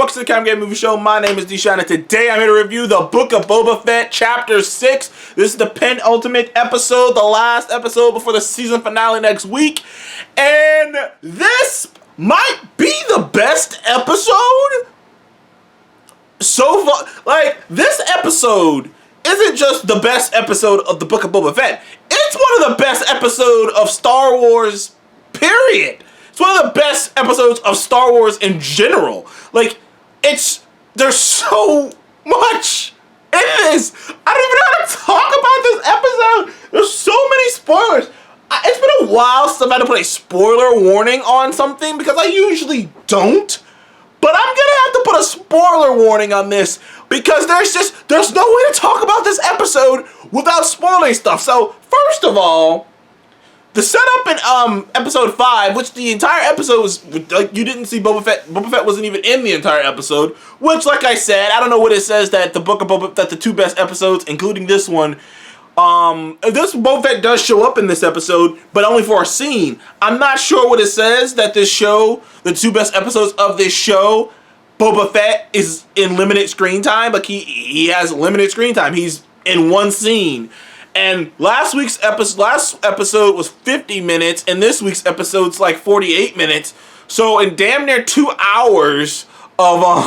welcome to the Cam Game Movie Show. My name is Deshaun, and today I'm here to review the Book of Boba Fett, Chapter 6. This is the penultimate episode, the last episode before the season finale next week. And this might be the best episode so far. Like, this episode isn't just the best episode of the Book of Boba Fett. It's one of the best episodes of Star Wars, period. It's one of the best episodes of Star Wars in general. Like, there's so much in this. I don't even know how to talk about this episode. There's so many spoilers. It's been a while since I've had to put a spoiler warning on something because I usually don't. But I'm gonna have to put a spoiler warning on this because there's no way to talk about this episode without spoiling stuff. So, first of all, the setup in episode 5, which the entire episode was, like, you didn't see Boba Fett. Boba Fett wasn't even in the entire episode, which, like I said, I don't know what it says that the Book of Boba Fett, the two best episodes, including this one, this Boba Fett does show up in this episode, but only for a scene. I'm not sure what it says that this show, the two best episodes of this show, Boba Fett is in limited screen time. Like, he has limited screen time. He's in one scene. And last episode was 50 minutes, and this week's episode's like 48 minutes. So in damn near 2 hours of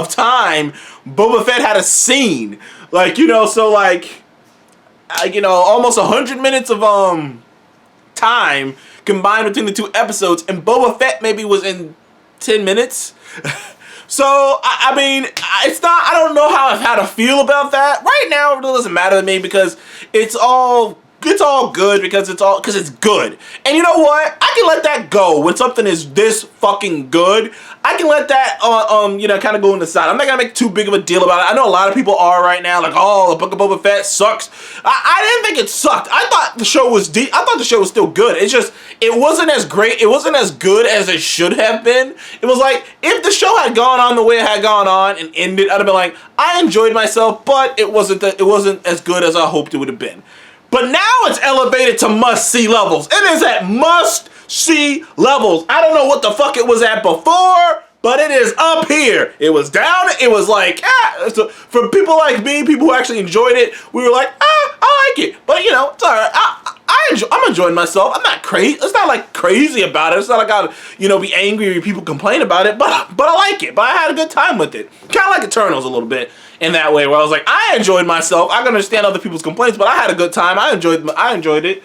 time, Boba Fett had a scene. Like, so like, almost 100 minutes of time combined between the two episodes, and Boba Fett maybe was in 10 minutes. So, I mean, I don't know how to feel about that. Right now, it doesn't matter to me because it's all good because it's good. And you know what? I can let that go when something is this fucking good. I can let that, kind of go on the side. I'm not gonna make too big of a deal about it. I know a lot of people are right now, like, oh, the Book of Boba Fett sucks. I didn't think it sucked. I thought the show was I thought the show was still good. It's just, it wasn't as great. It wasn't as good as it should have been. It was like, if the show had gone on the way it had gone on and ended, I'd have been like, I enjoyed myself, but it wasn't as good as I hoped it would have been. But now it's elevated to must-see levels. It is at must-see levels. I don't know what the fuck it was at before, but it is up here. It was down. It was like, So for people like me, people who actually enjoyed it, we were like, I like it. But, it's all right. I'm enjoying myself. I'm not crazy. It's not like crazy about it. It's not like I, be angry when people complain about it. But I like it. But I had a good time with it. Kind of like Eternals a little bit in that way, where I was like, I enjoyed myself. I can understand other people's complaints, but I had a good time. I enjoyed it.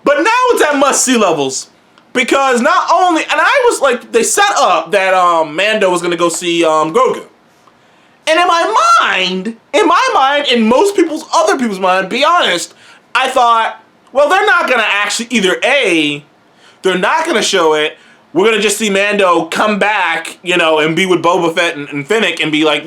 But now it's at must-see levels because not only, and I was like, they set up that Mando was gonna go see Grogu. And in my mind, in most other people's mind, be honest, I thought, well, they're not gonna actually they're not gonna show it. We're gonna just see Mando come back, and be with Boba Fett and Finnick and be like,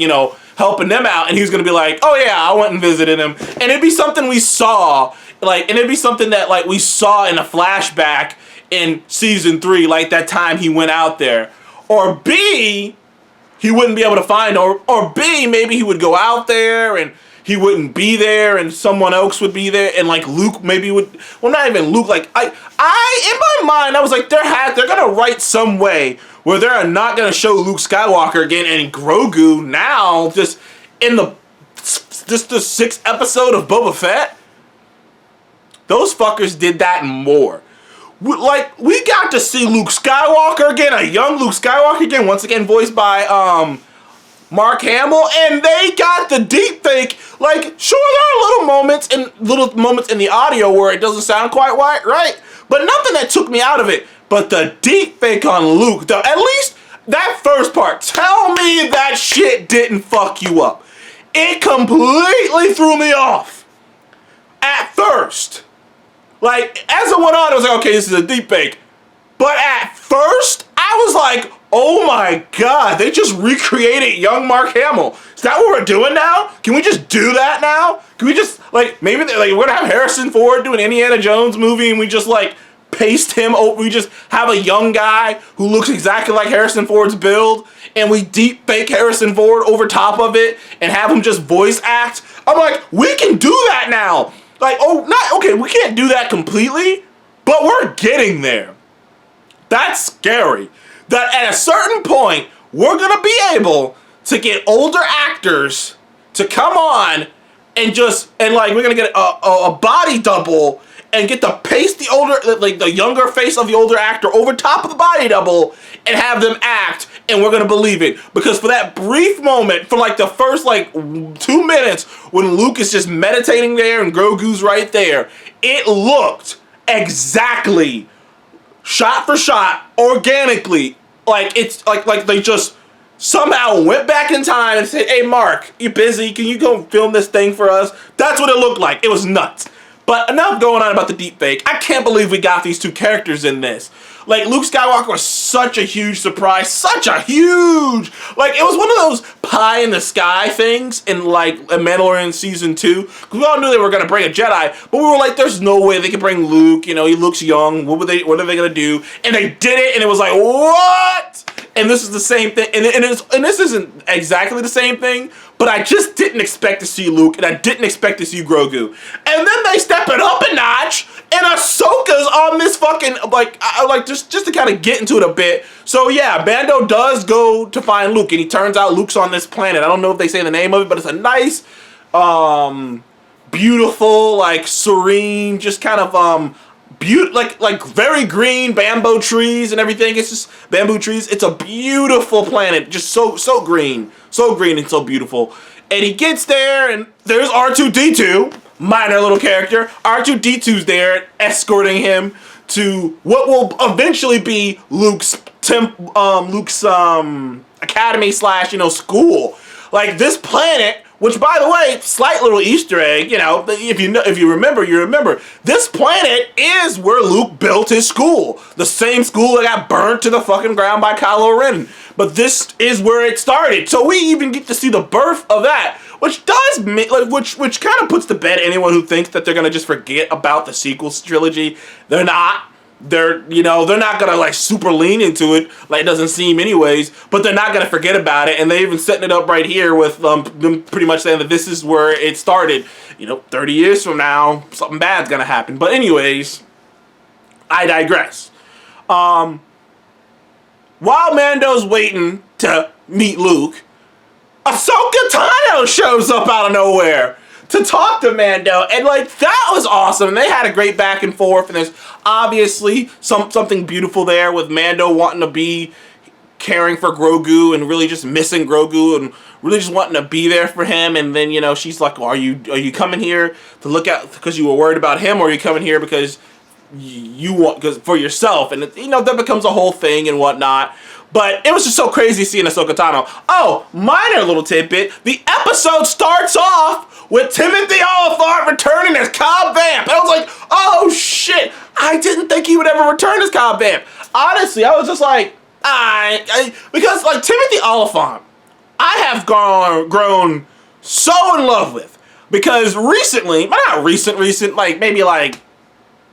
helping them out, and he's gonna be like, oh yeah, I went and visited him. And it'd be something we saw, and it'd be something that we saw in a flashback in season 3, like that time he went out there. Or B, he wouldn't be able to find, or B, maybe he would go out there and he wouldn't be there and someone else would be there, and Luke maybe would, well, not even Luke, in my mind, I was like, they're gonna write some way where they're not gonna show Luke Skywalker again and Grogu now, just in the 6th episode of Boba Fett. Those fuckers did that and more. We got to see Luke Skywalker again, a young Luke Skywalker again, once again voiced by Mark Hamill, and they got the deep fake. Sure, there are little moments in the audio where it doesn't sound quite right, but nothing that took me out of it. But the deep fake on Luke, at least that first part, tell me that shit didn't fuck you up. It completely threw me off at first. As it went on, I was like, okay, this is a deep fake. But at first, I was like, oh my god, they just recreated young Mark Hamill. Is that what we're doing now? Can we just do that now? Can we just, maybe we're gonna have Harrison Ford do an Indiana Jones movie and we just, paste him over, we just have a young guy who looks exactly like Harrison Ford's build, and we deep fake Harrison Ford over top of it and have him just voice act. I'm like, we can do that now. We can't do that completely, but we're getting there. That's scary. That at a certain point, we're gonna be able to get older actors to come on and like we're gonna get a body double and get to paste the older, like the younger face of the older actor over top of the body double and have them act, and we're gonna believe it. Because for that brief moment, for like the first like 2 minutes when Luke is just meditating there and Grogu's right there, it looked exactly shot for shot, organically, like it's like they just somehow went back in time and said, hey Mark, you busy? Can you go film this thing for us? That's what it looked like. It was nuts. But enough going on about the deepfake. I can't believe we got these two characters in this. Like, Luke Skywalker was such a huge surprise. Such a huge... Like, it was one of those pie-in-the-sky things in, like, Mandalorian Season 2. Because we all knew they were going to bring a Jedi. But we were like, there's no way they could bring Luke. You know, he looks young. What are they going to do? And they did it, and it was like, what? And this is the same thing. And this isn't exactly the same thing. But I just didn't expect to see Luke, and I didn't expect to see Grogu. And then they step it up a notch, and Ahsoka's on this fucking, just to kind of get into it a bit. So yeah, Mando does go to find Luke, and he turns out Luke's on this planet. I don't know if they say the name of it, but it's a nice, beautiful, like, serene, just kind of, like very green bamboo trees and everything. It's just bamboo trees. It's a beautiful planet, just so green and so beautiful. And he gets there, and there's R2-D2, minor little character. R2-D2's there, escorting him to what will eventually be Luke's academy / school. Like, this planet, which, by the way, slight little Easter egg, if you remember, this planet is where Luke built his school. The same school that got burnt to the fucking ground by Kylo Ren. But this is where it started. So we even get to see the birth of that, which does which kind of puts to bed anyone who thinks that they're gonna just forget about the sequel trilogy. They're not. They're not gonna like super lean into it, like it doesn't seem anyways, but they're not gonna forget about it, and they're even setting it up right here with them pretty much saying that this is where it started. 30 years from now, something bad's gonna happen. But anyways, I digress. While Mando's waiting to meet Luke, Ahsoka Tano shows up out of nowhere to talk to Mando, and like that was awesome. And they had a great back and forth, and there's obviously something beautiful there with Mando wanting to be caring for Grogu and really just missing Grogu and really just wanting to be there for him. And then she's like, well, are you coming here to look at because you were worried about him, or are you coming here because you want for yourself? And that becomes a whole thing and whatnot. But it was just so crazy seeing Ahsoka Tano. Oh, minor little tidbit. The episode starts off with Timothy Olyphant returning as Cobb Vanth. I was like, oh shit. I didn't think he would ever return as Cobb Vanth. Honestly, I was just like, because like Timothy Olyphant, I have grown so in love with. Because recently, but not recent, like maybe like,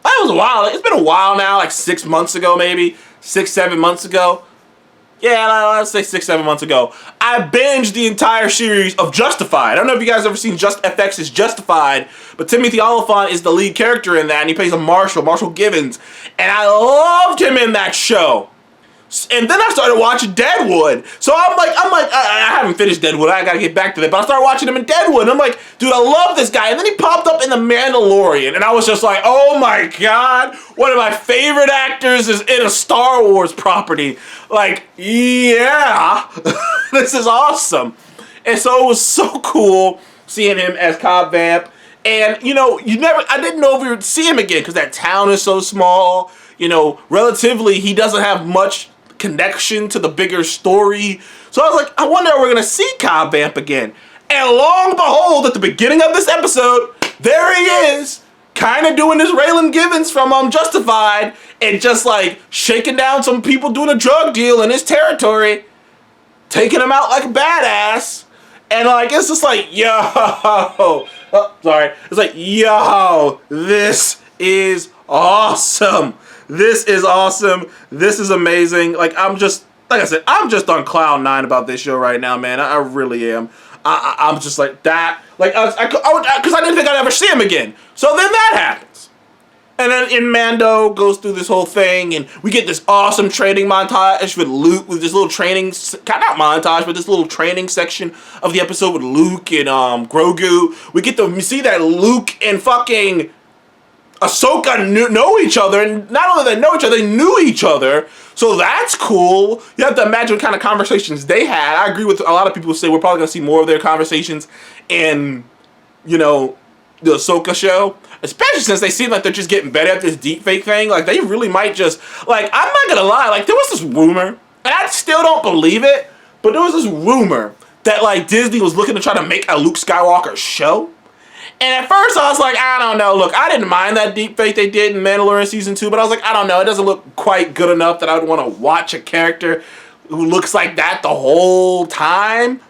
that was a while. It's been a while now, like 6 months ago maybe. 6-7 months ago. Yeah, let's say 6-7 months ago. I binged the entire series of Justified. I don't know if you guys ever seen FX's Justified, but Timothy Olyphant is the lead character in that, and he plays a Marshall Givens. And I loved him in that show. And then I started watching Deadwood. So I'm like, I haven't finished Deadwood. I gotta get back to that. But I started watching him in Deadwood. And I'm like, dude, I love this guy. And then he popped up in The Mandalorian. And I was just like, oh my God. One of my favorite actors is in a Star Wars property. Like, yeah. This is awesome. And so it was so cool seeing him as Cobb Vanth. And, I didn't know if we would see him again because that town is so small. Relatively, he doesn't have much connection to the bigger story. So I was like, I wonder if we're going to see Cobb Vanth again. And lo and behold, at the beginning of this episode, there he is, kind of doing this Raylan Givens from Justified, and just like shaking down some people doing a drug deal in his territory, taking him out like a badass. And like, it's just like, it's like, yo, this is awesome. This is awesome. This is amazing. Like I said, I'm just on cloud 9 about this show right now, man. I really am. I'm just like that. Like because I didn't think I'd ever see him again. So then that happens. And then in Mando goes through this whole thing, and we get this awesome training montage with Luke, with this little training, not montage, but this little training section of the episode with Luke and Grogu. We get to see that Luke and fucking Ahsoka know each other, and not only they know each other, they knew each other. So that's cool. You have to imagine what kind of conversations they had. I agree with a lot of people who say we're probably going to see more of their conversations in, you know, the Ahsoka show. Especially since they seem like they're just getting better at this deepfake thing. Like, they really might just... Like, I'm not gonna lie. Like, there was this rumor, and I still don't believe it, but there was this rumor that, like, Disney was looking to try to make a Luke Skywalker show. And at first I was like, I don't know. Look, I didn't mind that deepfake they did in Mandalorian Season 2, but I was like, I don't know. It doesn't look quite good enough that I would want to watch a character who looks like that the whole time.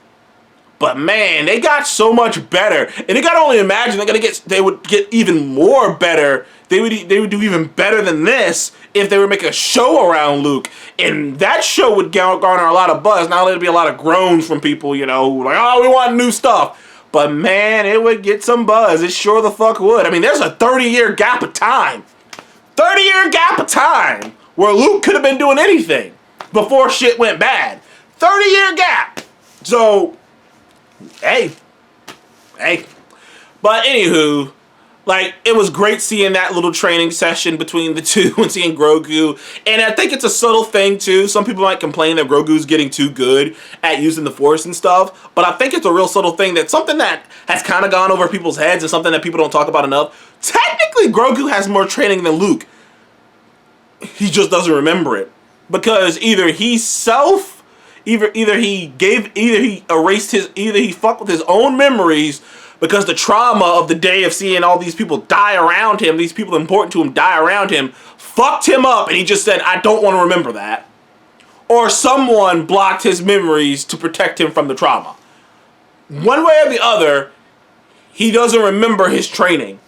But man, they got so much better, and you gotta only imagine they would get even more better. They would do even better than this if they were making a show around Luke, and that show would garner a lot of buzz. Not only would be a lot of groans from people, you know, like, oh, we want new stuff, but man, it would get some buzz. It sure the fuck would. I mean, there's a 30-year gap of time, 30-year gap of time where Luke could have been doing anything before shit went bad. 30-year gap. So. Hey. But anywho, like, it was great seeing that little training session between the two and seeing Grogu. And I think it's a subtle thing, too. Some people might complain that Grogu's getting too good at using the Force and stuff. But I think it's a real subtle thing that's something that has kind of gone over people's heads and something that people don't talk about enough. Technically, Grogu has more training than Luke. He just doesn't remember it. Because either he fucked with his own memories because the trauma of the day of seeing all these people die around him, these people important to him die around him, fucked him up, and he just said, I don't want to remember that. Or someone blocked his memories to protect him from the trauma. One way or the other, he doesn't remember his training.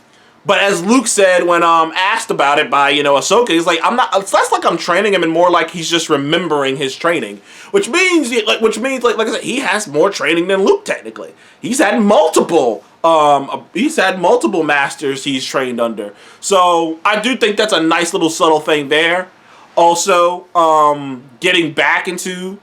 But as Luke said when asked about it by, you know, Ahsoka, he's like, it's less like I'm training him and more like he's just remembering his training. Which means like I said, he has more training than Luke technically. He's had multiple masters he's trained under. So I do think that's a nice little subtle thing there. Also, getting back into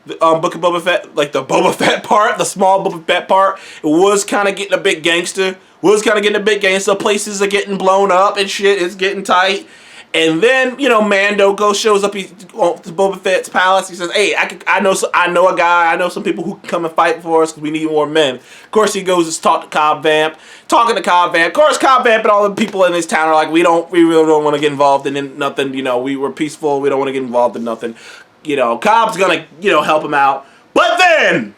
the Book of Boba Fett, like the Boba Fett part, the small Boba Fett part, it was kind of getting a bit gangster. Places are getting blown up and shit. It's getting tight. And then, you know, Mando shows up to Boba Fett's palace. He says, hey, I know a guy. I know some people who can come and fight for us because we need more men. Of course, he goes to talk to Cobb Vanth. Talking to Cobb Vanth. Of course, Cobb Vanth and all the people in this town are like, we really don't want to get involved in nothing. You know, we're peaceful. We don't want to get involved in nothing. You know, Cobb's going to, you know, help him out. But then,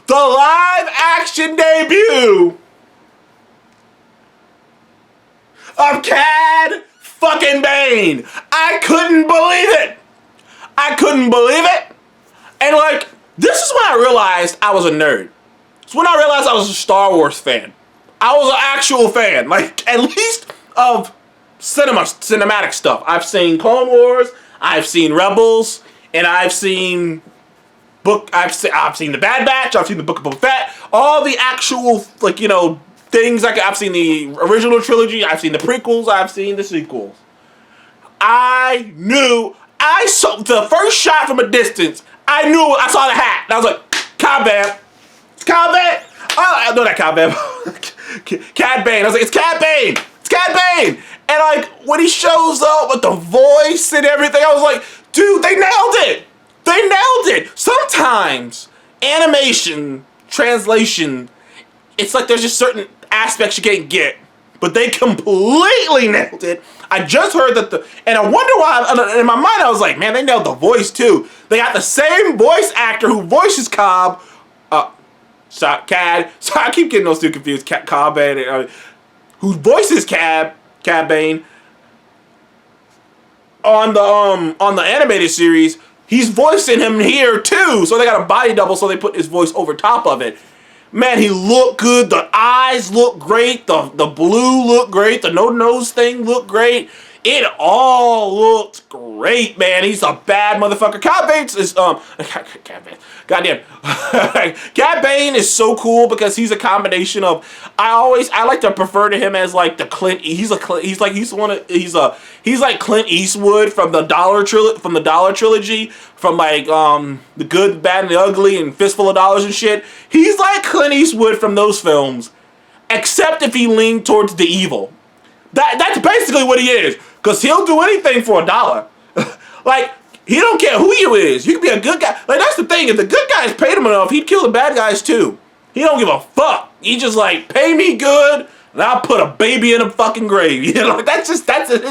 the live action debut of Cad fucking Bane. I couldn't believe it. And like, this is when I realized I was a nerd. It's when I realized I was a Star Wars fan. I was an actual fan, like at least of cinematic stuff. I've seen Clone Wars, I've seen Rebels, and I've seen the Bad Batch, I've seen the Book of Boba Fett, all the actual, like, you know, things. Like, I've seen the original trilogy, I've seen the prequels, I've seen the sequels. I saw the first shot from a distance. I saw the hat, and I was like, Cobb Vanth. It's Cobb Vanth. Oh, I know that Cobb Vanth. Cad Bane. I was like, it's Cad Bane. It's Cad Bane. And like, when he shows up with the voice and everything, I was like, dude, they nailed it. They nailed it. Sometimes animation, translation, it's like there's just certain aspects you can't get, but they completely nailed it. I just heard that and I wonder why, in my mind I was like, man, they nailed the voice too. They got the same voice actor who voices Cad. So I keep getting those two confused. Cobb and who voices Cad Bane on the animated series. He's voicing him here too, so they got a body double, so they put his voice over top of it. Man, he looked good. The eyes look great. The blue looked great. The no-nose thing looked great. it all looked great, man. He's a bad motherfucker. Cad Bane is Cad Bane. Goddamn. Cad Bane is so cool because he's a combination of I like to prefer to him as like the Clint. He's like Clint Eastwood from the Dollar trilogy, from like The Good, the Bad, and the Ugly and Fistful of Dollars and shit. He's like Clint Eastwood from those films, except if he leaned towards the evil. That's basically what he is, because he'll do anything for $1. Like, he don't care who you is. You can be a good guy. Like, that's the thing. If the good guys paid him enough, he'd kill the bad guys too. He don't give a fuck. He just like, pay me good, and I'll put a baby in a fucking grave. You know, that's his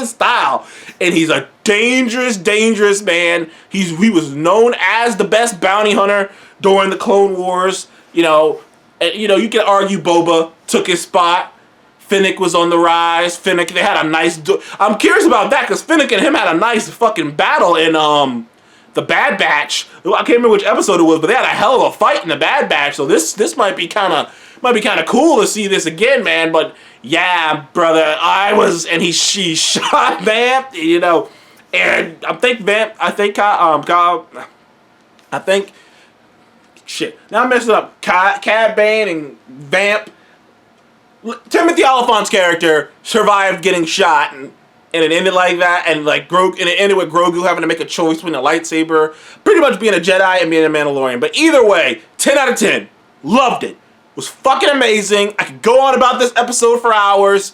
style. And he's a dangerous, dangerous man. He was known as the best bounty hunter during the Clone Wars. You know, you can argue Boba took his spot. Finnick was on the rise. Finnick, they had a nice... I'm curious about that, because Finnick and him had a nice fucking battle in the Bad Batch. I can't remember which episode it was, but they had a hell of a fight in the Bad Batch. So this might be kind of cool to see this again, man. But yeah, brother, she shot Vamp, you know, and shit. Now I'm messing up. Cad Bane and Vamp. Timothy Olyphant's character survived getting shot, and it ended like that, and like and it ended with Grogu having to make a choice between a lightsaber, pretty much being a Jedi and being a Mandalorian. But either way, 10 out of 10. Loved it. Was fucking amazing. I could go on about this episode for hours.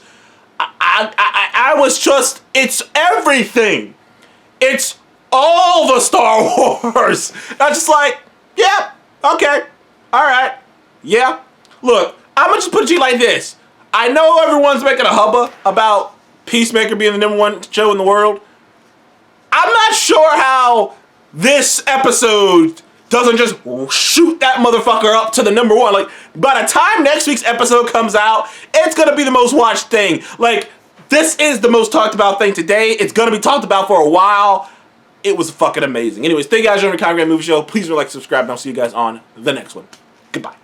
I was just, it's everything. It's all the Star Wars. I was just like, yeah, okay, all right, yeah. Look, I'm gonna just put it to you like this. I know everyone's making a hubba about Peacemaker being the #1 show in the world. I'm not sure how this episode doesn't just shoot that motherfucker up to the #1. Like, by the time next week's episode comes out, it's gonna be the most watched thing. Like, this is the most talked about thing today. It's gonna be talked about for a while. It was fucking amazing. Anyways, thank you guys for joining the Congress Movie Show. Please like, subscribe, and I'll see you guys on the next one. Goodbye.